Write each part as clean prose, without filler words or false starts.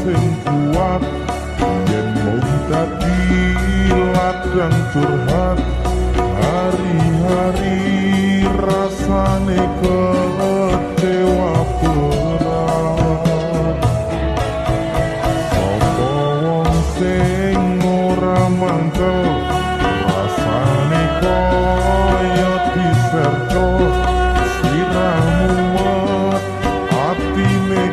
Sing kuat yen mung dadi ladang curhat hari-hari rasane kecewa berat sapa wong sing ora mangkel rasane kaya diserto sliramu wet atine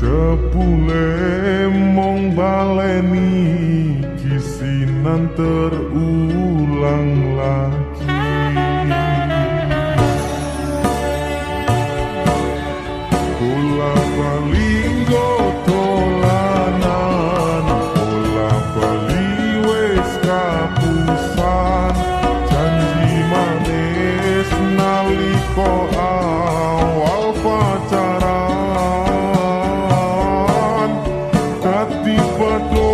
jebule mong baleni kisinan terulang lagi bola-bali dolanan bola-bali wis kapusan janji manis nalika awal pacaran pacaran hati padha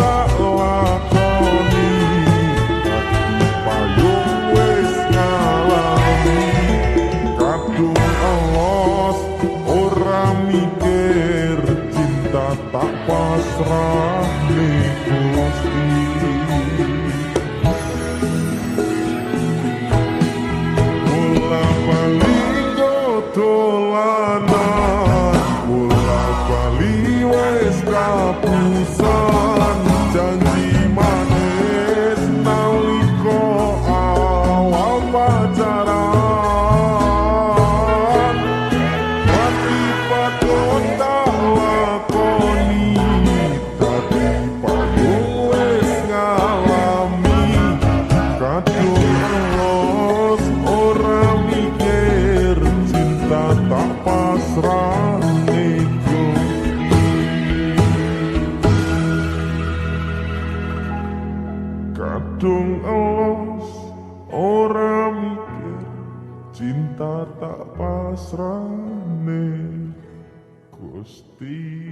tak lakoni hati payung wis ngalami kadung alos ora mikir cinta tak pasrah ning Gusti bola-bali dolanan bola-bali wis kapusan janji manis nalika awal pacaran hati padha tak lakoni dadi payung wis ngalami kadung los ora mikir cinta tak pasrah ning Gusti kadung los ora mikir cinta tak pasrah ning Gusti.